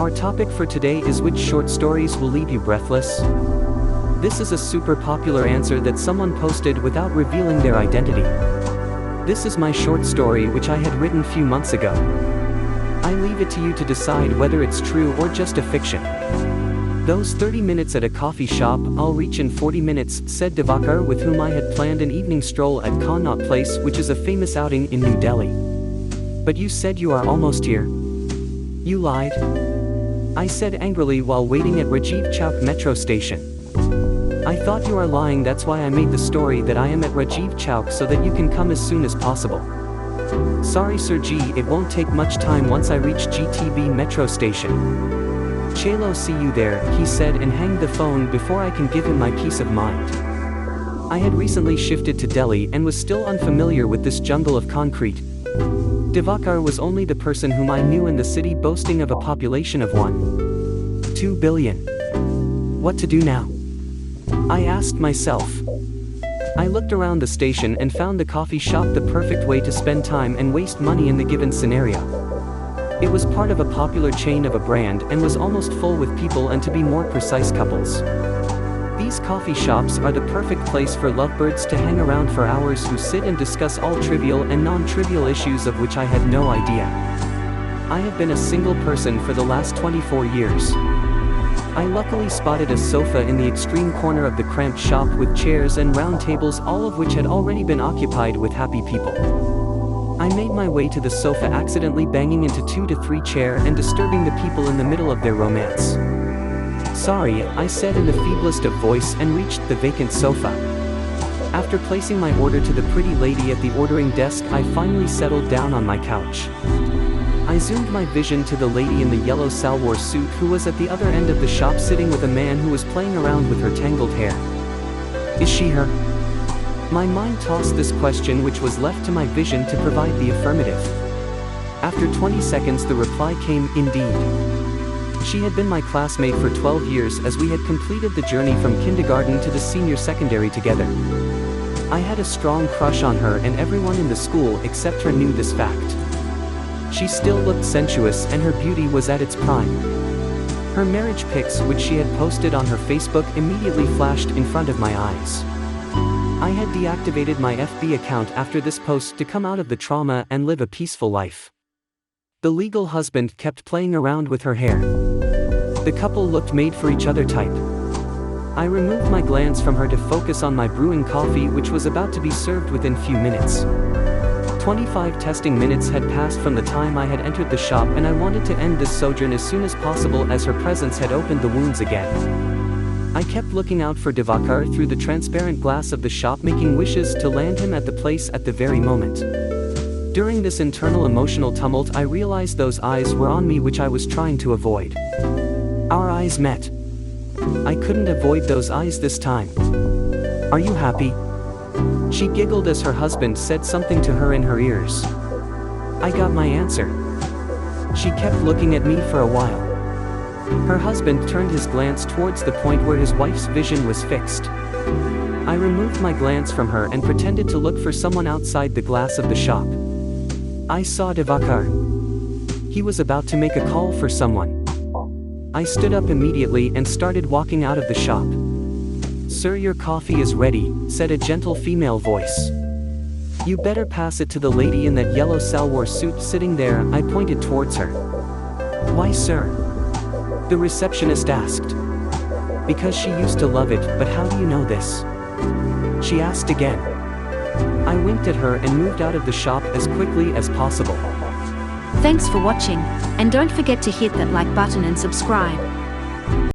Our topic for today is which short stories will leave you breathless? This is a super popular answer that someone posted without revealing their identity. This is my short story which I had written few months ago. I leave it to you to decide whether it's true or just a fiction. Those 30 minutes at a coffee shop, I'll reach in 40 minutes, said Divakar, with whom I had planned an evening stroll at Connaught Place, which is a famous outing in New Delhi. But you said you are almost here. You lied, I said angrily while waiting at Rajiv Chowk metro station. I thought you are lying, that's why I made the story that I am at Rajiv Chowk so that you can come as soon as possible. Sorry Sir G, it won't take much time once I reach GTB metro station. Chalo, see you there, he said and hanged the phone before I can give him my peace of mind. I had recently shifted to Delhi and was still unfamiliar with this jungle of concrete. Divakar was only the person whom I knew in the city, boasting of a population of 1.2 billion. What to do now? I asked myself. I looked around the station and found the coffee shop the perfect way to spend time and waste money in the given scenario. It was part of a popular chain of a brand and was almost full with people, and to be more precise, couples. These coffee shops are the perfect place for lovebirds to hang around for hours who sit and discuss all trivial and non-trivial issues of which I had no idea. I have been a single person for the last 24 years. I luckily spotted a sofa in the extreme corner of the cramped shop with chairs and round tables, all of which had already been occupied with happy people. I made my way to the sofa, accidentally banging into 2 to 3 chairs and disturbing the people in the middle of their romance. Sorry, I said in the feeblest of voice and reached the vacant sofa. After placing my order to the pretty lady at the ordering desk, I finally settled down on my couch. I zoomed my vision to the lady in the yellow salwar suit who was at the other end of the shop, sitting with a man who was playing around with her tangled hair. Is she her? My mind tossed this question, which was left to my vision to provide the affirmative. After 20 seconds the reply came, indeed. She had been my classmate for 12 years, as we had completed the journey from kindergarten to the senior secondary together. I had a strong crush on her, and everyone in the school except her knew this fact. She still looked sensuous and her beauty was at its prime. Her marriage pics, which she had posted on her Facebook, immediately flashed in front of my eyes. I had deactivated my FB account after this post to come out of the trauma and live a peaceful life. The legal husband kept playing around with her hair. The couple looked made for each other type. I removed my glance from her to focus on my brewing coffee, which was about to be served within few minutes. 25 testing minutes had passed from the time I had entered the shop, and I wanted to end this sojourn as soon as possible, as her presence had opened the wounds again. I kept looking out for Divakar through the transparent glass of the shop, making wishes to land him at the place at the very moment. During this internal emotional tumult, I realized those eyes were on me, which I was trying to avoid. Our eyes met. I couldn't avoid those eyes this time. Are you happy? She giggled as her husband said something to her in her ears. I got my answer. She kept looking at me for a while. Her husband turned his glance towards the point where his wife's vision was fixed. I removed my glance from her and pretended to look for someone outside the glass of the shop. I saw Divakar. He was about to make a call for someone. I stood up immediately and started walking out of the shop. Sir, your coffee is ready, said a gentle female voice. You better pass it to the lady in that yellow salwar suit sitting there. I pointed towards her. Why, sir? The receptionist asked. Because she used to love it. But how do you know this? She asked again. I winked at her and moved out of the shop as quickly as possible. Thanks for watching, and don't forget to hit that like button and subscribe.